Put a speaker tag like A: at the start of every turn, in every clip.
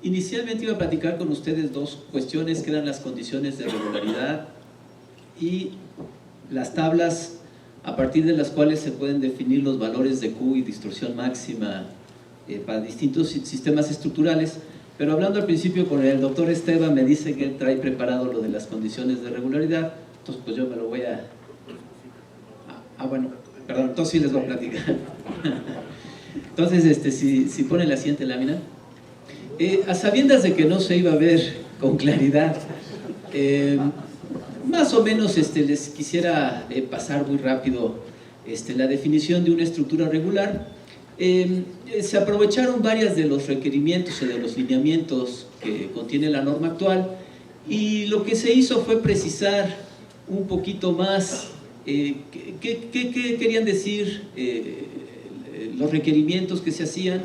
A: Inicialmente iba a platicar con ustedes dos cuestiones que eran las condiciones de regularidad y las tablas a partir de las cuales se pueden definir los valores de Q y distorsión máxima para distintos sistemas estructurales. Pero hablando al principio con el doctor Esteban, me dice que él trae preparado lo de las condiciones de regularidad, entonces pues yo me lo voy a... bueno, perdón, entonces sí les voy a platicar. Entonces, si ponen la siguiente lámina. A sabiendas de que no se iba a ver con claridad, más o menos les quisiera pasar muy rápido la definición de una estructura regular. Se aprovecharon varias de los requerimientos y de los lineamientos que contiene la norma actual, y lo que se hizo fue precisar un poquito más qué querían decir los requerimientos que se hacían.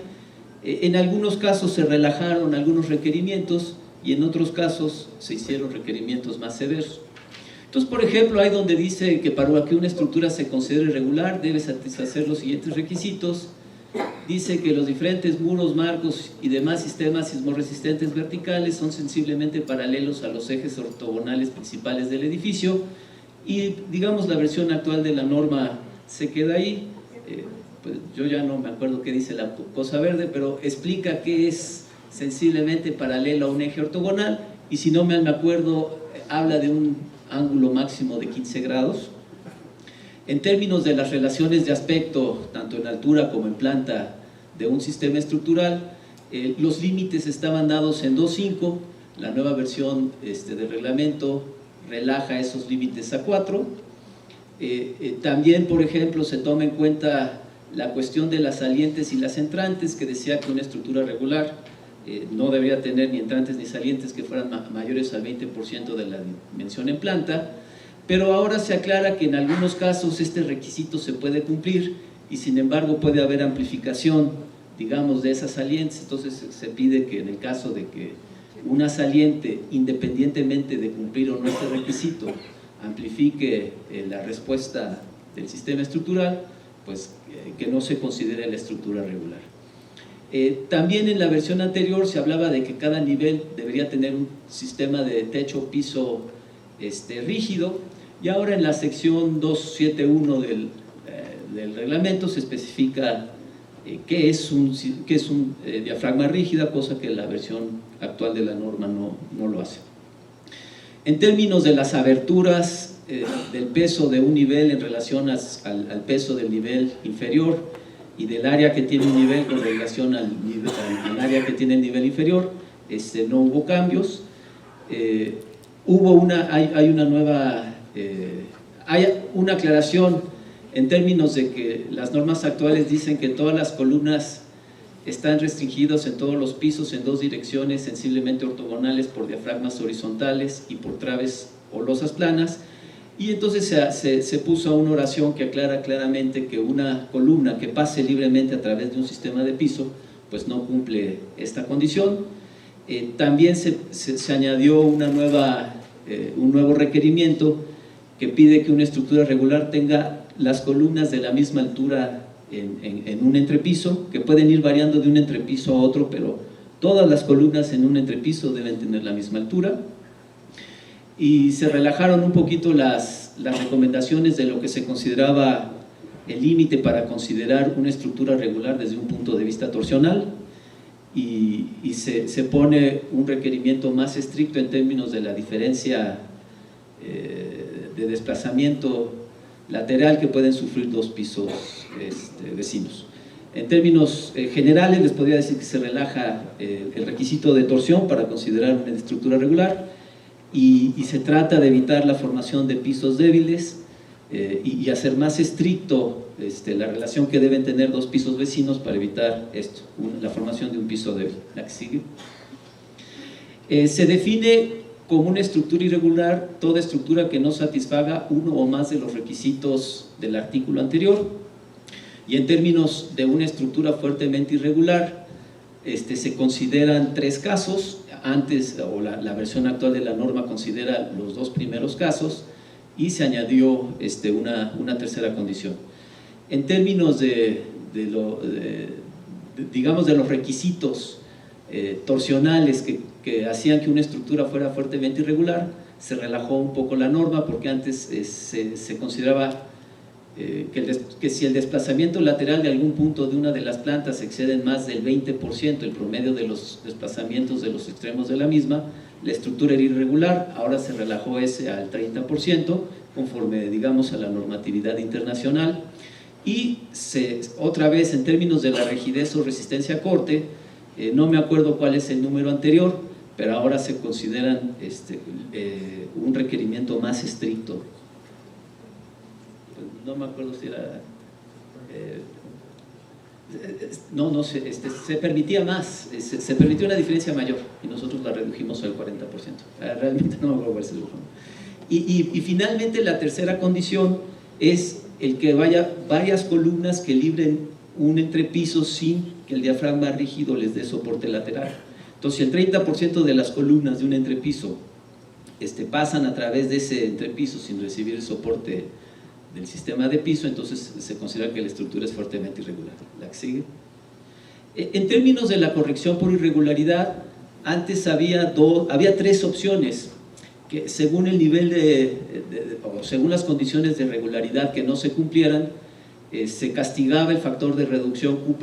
A: En algunos casos se relajaron algunos requerimientos y en otros casos se hicieron requerimientos más severos. Entonces, por ejemplo, hay donde dice que para que una estructura se considere regular debe satisfacer los siguientes requisitos. Dice que los diferentes muros, marcos y demás sistemas sismorresistentes verticales son sensiblemente paralelos a los ejes ortogonales principales del edificio, y digamos la versión actual de la norma se queda ahí. Pues yo ya no me acuerdo qué dice la cosa verde, pero explica que es sensiblemente paralelo a un eje ortogonal, y si no me acuerdo, habla de un ángulo máximo de 15 grados. En términos de las relaciones de aspecto, tanto en altura como en planta de un sistema estructural, los límites estaban dados en 2.5, la nueva versión del reglamento relaja esos límites a 4. También, por ejemplo, se toma en cuenta la cuestión de las salientes y las entrantes, que decía que una estructura regular no debería tener ni entrantes ni salientes que fueran mayores al 20% de la dimensión en planta, pero ahora se aclara que en algunos casos este requisito se puede cumplir y sin embargo puede haber amplificación, digamos, de esas salientes. Entonces se pide que en el caso de que una saliente, independientemente de cumplir o no este requisito, amplifique la respuesta del sistema estructural, pues que no se considere la estructura regular. También en la versión anterior se hablaba de que cada nivel debería tener un sistema de techo-piso rígido, y ahora en la sección 271 del reglamento se especifica qué es un diafragma rígida, cosa que la versión actual de la norma no lo hace. En términos de las aberturas del peso de un nivel en relación al peso del nivel inferior y del área que tiene un nivel con relación al área que tiene el nivel inferior, no hubo cambios. Hay una aclaración en términos de que las normas actuales dicen que todas las columnas están restringidas en todos los pisos en dos direcciones sensiblemente ortogonales por diafragmas horizontales y por traves o losas planas, y entonces se puso una oración que aclara claramente que una columna que pase libremente a través de un sistema de piso pues no cumple esta condición. También se añadió un nuevo requerimiento que pide que una estructura regular tenga las columnas de la misma altura en un entrepiso, que pueden ir variando de un entrepiso a otro, pero todas las columnas en un entrepiso deben tener la misma altura. Y se relajaron un poquito las recomendaciones de lo que se consideraba el límite para considerar una estructura regular desde un punto de vista torsional, y se pone un requerimiento más estricto en términos de la diferencia de desplazamiento lateral que pueden sufrir dos pisos vecinos. En términos generales les podría decir que se relaja el requisito de torsión para considerar una estructura regular, y se trata de evitar la formación de pisos débiles y hacer más estricto la relación que deben tener dos pisos vecinos para evitar esto, la formación de un piso débil. La que sigue. Se define como una estructura irregular toda estructura que no satisfaga uno o más de los requisitos del artículo anterior, y en términos de una estructura fuertemente irregular se consideran tres casos. Antes, o la versión actual de la norma considera los dos primeros casos, y se añadió una tercera condición. En términos digamos de los requisitos torsionales que hacían que una estructura fuera fuertemente irregular, se relajó un poco la norma, porque antes se consideraba que si el desplazamiento lateral de algún punto de una de las plantas excede en más del 20% el promedio de los desplazamientos de los extremos de la misma, la estructura era irregular. Ahora se relajó ese al 30%, conforme, digamos, a la normatividad internacional. Y otra vez, en términos de la rigidez o resistencia a corte, no me acuerdo cuál es el número anterior, pero ahora se consideran un requerimiento más estricto. No me acuerdo si era… no sé, se permitía más, se permitió una diferencia mayor y nosotros la redujimos al 40%. Realmente no me acuerdo cuál es el número. Y finalmente, la tercera condición es el que vaya varias columnas que libren un entrepiso sin que el diafragma rígido les dé soporte lateral. Entonces, el 30% de las columnas de un entrepiso pasan a través de ese entrepiso sin recibir el soporte del sistema de piso, entonces se considera que la estructura es fuertemente irregular. ¿La que sigue? En términos de la corrección por irregularidad, antes había tres opciones, que según el nivel o según las condiciones de regularidad que no se cumplieran, se castigaba el factor de reducción Q'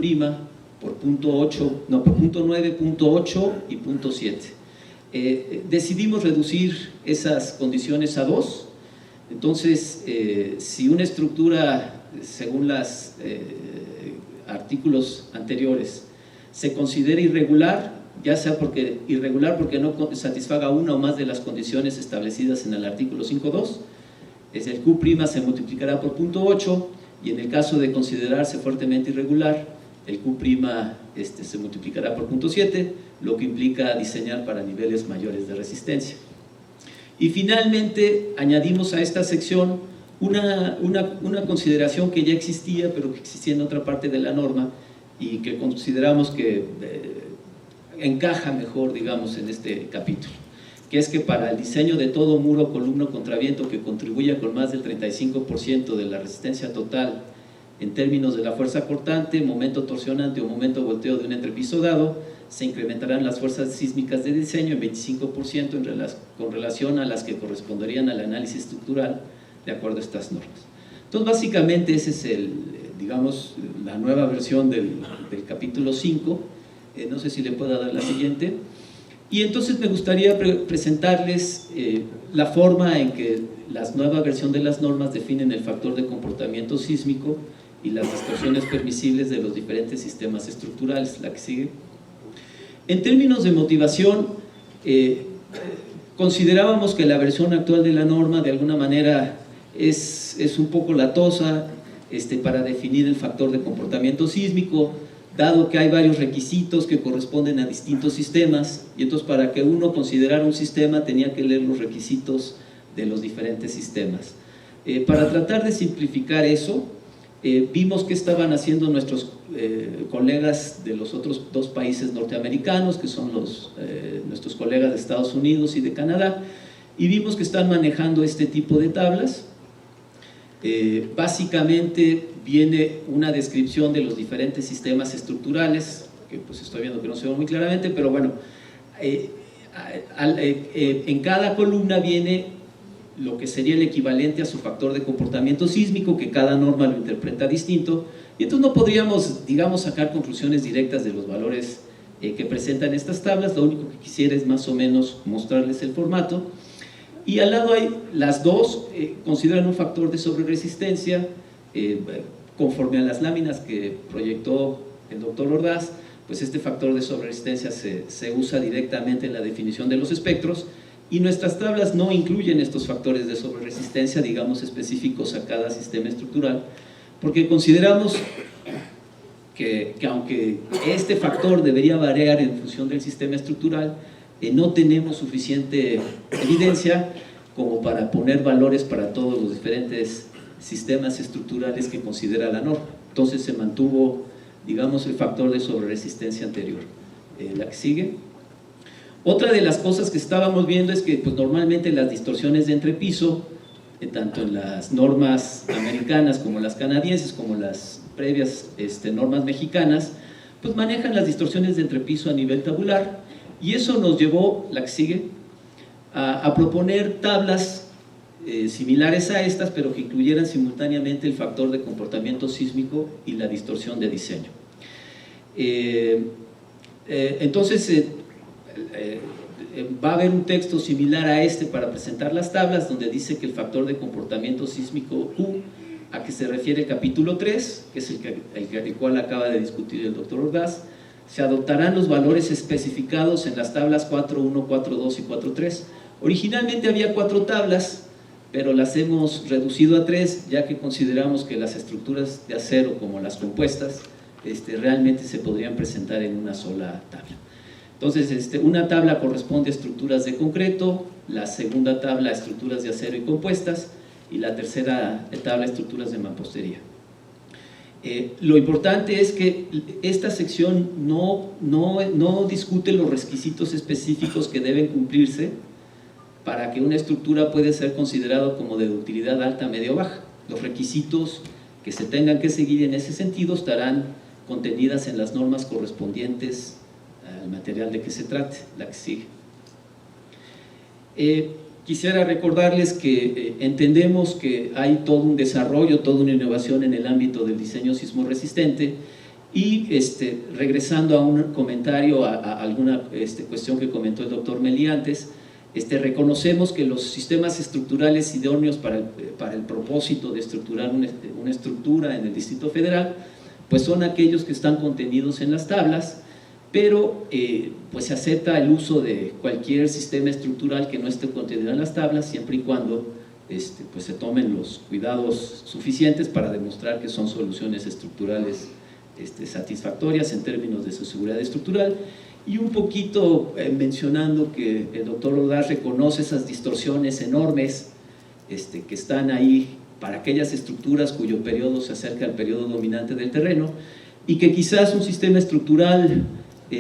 A: por punto 9, punto 8 y punto 7. Decidimos reducir esas condiciones a 2. Entonces, si una estructura, según los artículos anteriores, se considera irregular, ya sea porque no satisfaga una o más de las condiciones establecidas en el artículo 5.2, el Q' se multiplicará por punto 8, y en el caso de considerarse fuertemente irregular, el Q' se multiplicará por punto 7, lo que implica diseñar para niveles mayores de resistencia. Y finalmente añadimos a esta sección una consideración que ya existía, pero que existía en otra parte de la norma y que consideramos que encaja mejor, digamos, en este capítulo, que es que para el diseño de todo muro, columna o contraviento que contribuya con más del 35% de la resistencia total en términos de la fuerza cortante, momento torsionante o momento volteo de un entrepiso dado, se incrementarán las fuerzas sísmicas de diseño en 25% con relación a las que corresponderían al análisis estructural de acuerdo a estas normas. Entonces, básicamente ese es digamos, la nueva versión del capítulo 5. No sé si le puedo dar la siguiente. Y entonces me gustaría presentarles la forma en que la nueva versión de las normas definen el factor de comportamiento sísmico y las distorsiones permisibles de los diferentes sistemas estructurales. La que sigue. En términos de motivación, considerábamos que la versión actual de la norma de alguna manera es un poco latosa para definir el factor de comportamiento sísmico, dado que hay varios requisitos que corresponden a distintos sistemas, y entonces para que uno considerara un sistema tenía que leer los requisitos de los diferentes sistemas. Para tratar de simplificar eso, vimos que estaban haciendo nuestros colegas de los otros dos países norteamericanos, que son nuestros colegas de Estados Unidos y de Canadá, y vimos que están manejando este tipo de tablas. Básicamente viene una descripción de los diferentes sistemas estructurales, que pues estoy viendo que no se ve muy claramente, pero bueno, en cada columna viene lo que sería el equivalente a su factor de comportamiento sísmico, que cada norma lo interpreta distinto, y entonces no podríamos, digamos, sacar conclusiones directas de los valores que presentan estas tablas. Lo único que quisiera es más o menos mostrarles el formato. Y al lado hay las dos, consideran un factor de sobreresistencia, conforme a las láminas que proyectó el doctor Ordaz, pues este factor de sobreresistencia se usa directamente en la definición de los espectros, y nuestras tablas no incluyen estos factores de sobreresistencia, digamos, específicos a cada sistema estructural, porque consideramos que aunque este factor debería variar en función del sistema estructural, no tenemos suficiente evidencia como para poner valores para todos los diferentes sistemas estructurales que considera la norma. Entonces se mantuvo, digamos, el factor de sobreresistencia anterior. La que sigue. Otra de las cosas que estábamos viendo es que pues, normalmente las distorsiones de entrepiso, tanto en las normas americanas como las canadienses, como las previas normas mexicanas, pues manejan las distorsiones de entrepiso a nivel tabular, y eso nos llevó, la que sigue, a proponer tablas similares a estas, pero que incluyeran simultáneamente el factor de comportamiento sísmico y la distorsión de diseño. Entonces, va a haber un texto similar a este para presentar las tablas, donde dice que el factor de comportamiento sísmico U, a que se refiere el capítulo 3, que es el cual acaba de discutir el doctor Ordaz, se adoptarán los valores especificados en las tablas 4.1, 4.2 y 4.3. Originalmente había 4 tablas, pero las hemos reducido a 3, ya que consideramos que las estructuras de acero, como las compuestas, realmente se podrían presentar en una sola tabla. Entonces, una tabla corresponde a estructuras de concreto, la segunda tabla a estructuras de acero y compuestas, y la tercera tabla a estructuras de mampostería. Lo importante es que esta sección no discute los requisitos específicos que deben cumplirse para que una estructura pueda ser considerada como de ductilidad alta, media o baja. Los requisitos que se tengan que seguir en ese sentido estarán contenidas en las normas correspondientes al material de que se trate, la que sigue. Quisiera recordarles que entendemos que hay todo un desarrollo, toda una innovación en el ámbito del diseño sismo resistente, y regresando a un comentario, a alguna cuestión que comentó el doctor Meli antes, reconocemos que los sistemas estructurales idóneos para el propósito de estructurar una estructura en el Distrito Federal, pues son aquellos que están contenidos en las tablas, pero pues se acepta el uso de cualquier sistema estructural que no esté contenido en las tablas, siempre y cuando pues se tomen los cuidados suficientes para demostrar que son soluciones estructurales satisfactorias en términos de su seguridad estructural. Y un poquito mencionando que el doctor Ordaz reconoce esas distorsiones enormes que están ahí para aquellas estructuras cuyo periodo se acerca al periodo dominante del terreno, y que quizás un sistema estructural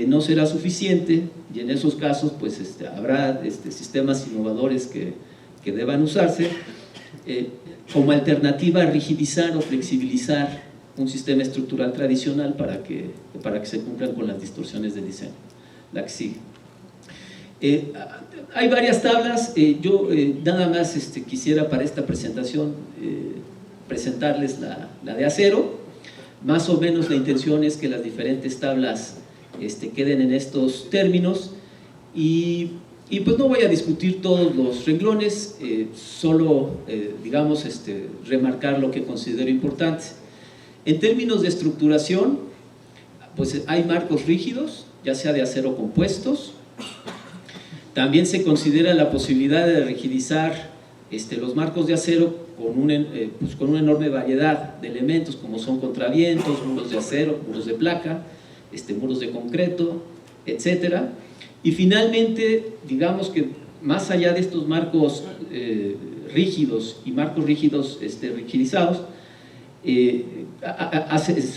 A: no será suficiente, y en esos casos pues habrá sistemas innovadores que deban usarse como alternativa a rigidizar o flexibilizar un sistema estructural tradicional para que se cumplan con las distorsiones de diseño. La que sigue. Hay varias tablas, yo nada más quisiera para esta presentación presentarles la de acero. Más o menos la intención es que las diferentes tablas queden en estos términos, y pues no voy a discutir todos los renglones, solo digamos remarcar lo que considero importante. En términos de estructuración, pues hay marcos rígidos, ya sea de acero compuestos. También se considera la posibilidad de rigidizar los marcos de acero con una enorme variedad de elementos, como son contravientos, muros de acero, muros de placa, muros de concreto, etcétera. Y finalmente, digamos que más allá de estos marcos rígidos y marcos rígidos rigidizados,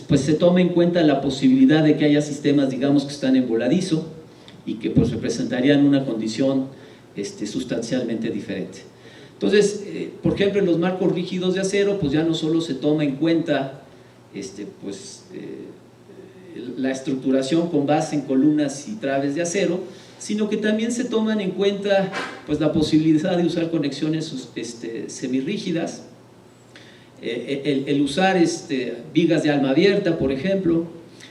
A: pues se toma en cuenta la posibilidad de que haya sistemas, digamos, que están en voladizo y que pues representarían una condición sustancialmente diferente. Entonces, por ejemplo, en los marcos rígidos de acero, pues ya no solo se toma en cuenta la estructuración con base en columnas y traves de acero, sino que también se toman en cuenta pues la posibilidad de usar conexiones semirrígidas, el usar vigas de alma abierta, por ejemplo.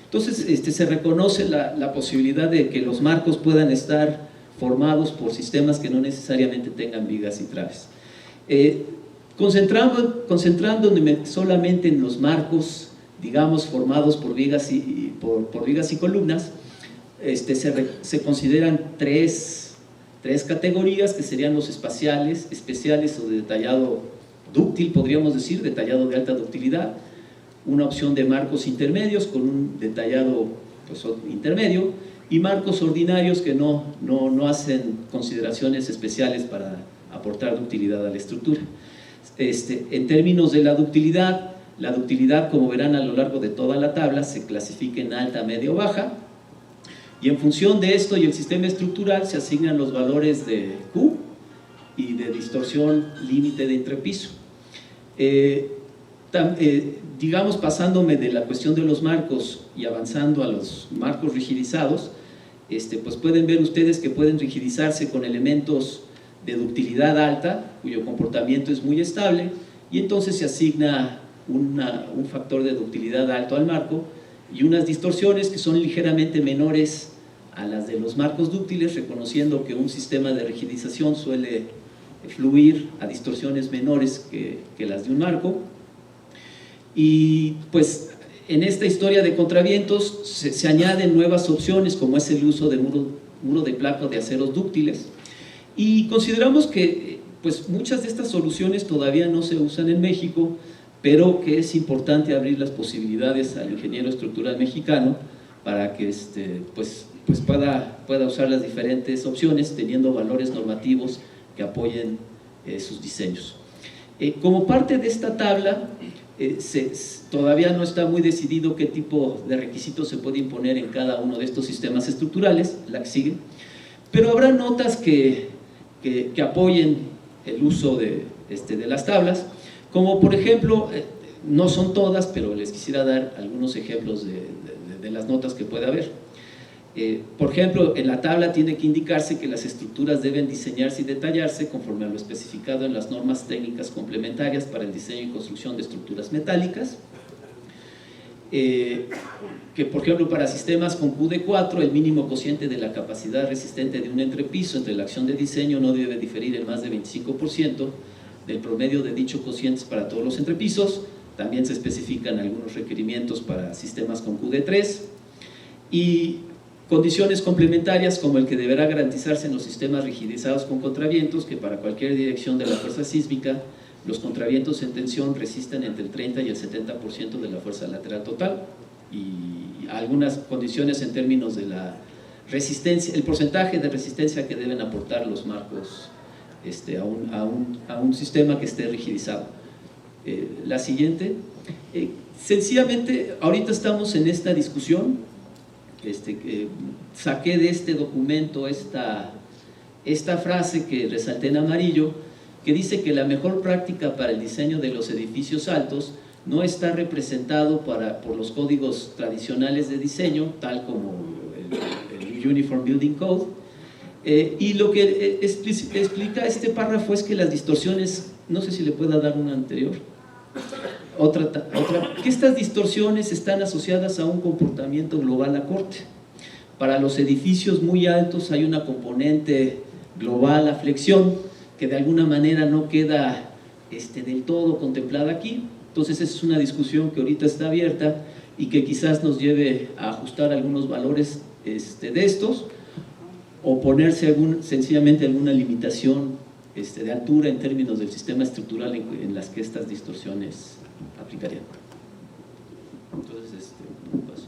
A: Entonces se reconoce la posibilidad de que los marcos puedan estar formados por sistemas que no necesariamente tengan vigas y traves. Concentrándome solamente en los marcos, digamos, formados por vigas por vigas y columnas, se consideran tres categorías, que serían los especiales o de detallado dúctil, podríamos decir, detallado de alta ductilidad, una opción de marcos intermedios con un detallado pues, intermedio, y marcos ordinarios que no hacen consideraciones especiales para aportar ductilidad a la estructura. En términos de la ductilidad, como verán a lo largo de toda la tabla, se clasifica en alta, media o baja, y en función de esto y el sistema estructural se asignan los valores de Q y de distorsión límite de entrepiso. digamos, pasándome de la cuestión de los marcos y avanzando a los marcos rigidizados, pues pueden ver ustedes que pueden rigidizarse con elementos de ductilidad alta, cuyo comportamiento es muy estable, y entonces se asigna un factor de ductilidad alto al marco y unas distorsiones que son ligeramente menores a las de los marcos dúctiles, reconociendo que un sistema de rigidización suele fluir a distorsiones menores que las de un marco. Y pues en esta historia de contravientos se añaden nuevas opciones, como es el uso de muro de placa de aceros dúctiles, y consideramos que pues muchas de estas soluciones todavía no se usan en México, pero que es importante abrir las posibilidades al ingeniero estructural mexicano para que pues pueda usar las diferentes opciones teniendo valores normativos que apoyen sus diseños. Como parte de esta tabla, todavía no está muy decidido qué tipo de requisitos se puede imponer en cada uno de estos sistemas estructurales, la que sigue, pero habrá notas que apoyen el uso de las tablas, como por ejemplo, no son todas, pero les quisiera dar algunos ejemplos de las notas que puede haber. Por ejemplo, en la tabla tiene que indicarse que las estructuras deben diseñarse y detallarse conforme a lo especificado en las normas técnicas complementarias para el diseño y construcción de estructuras metálicas. Que por ejemplo para sistemas con QD4 el mínimo cociente de la capacidad resistente de un entrepiso entre la acción de diseño no debe diferir en más de 25% del promedio de dicho cocientes para todos los entrepisos. También se especifican algunos requerimientos para sistemas con QD3 y condiciones complementarias como el que deberá garantizarse en los sistemas rigidizados con contravientos que para cualquier dirección de la fuerza sísmica los contravientos en tensión resisten entre el 30 y el 70% de la fuerza lateral total, y algunas condiciones en términos de la resistencia, el porcentaje de resistencia que deben aportar los marcos a un sistema que esté rigidizado. La siguiente. Sencillamente, ahorita estamos en esta discusión. Saqué de este documento esta frase que resalté en amarillo, que dice que la mejor práctica para el diseño de los edificios altos no está representado por los códigos tradicionales de diseño, tal como el Uniform Building Code, y lo que explica este párrafo es que las distorsiones, no sé si le pueda dar una anterior, que estas distorsiones están asociadas a un comportamiento global a corte. Para los edificios muy altos hay una componente global a flexión que de alguna manera no queda del todo contemplada aquí. Entonces esa es una discusión que ahorita está abierta y que quizás nos lleve a ajustar algunos valores de estos, o ponerse sencillamente alguna limitación de altura en términos del sistema estructural en las que estas distorsiones aplicarían. Entonces, paso.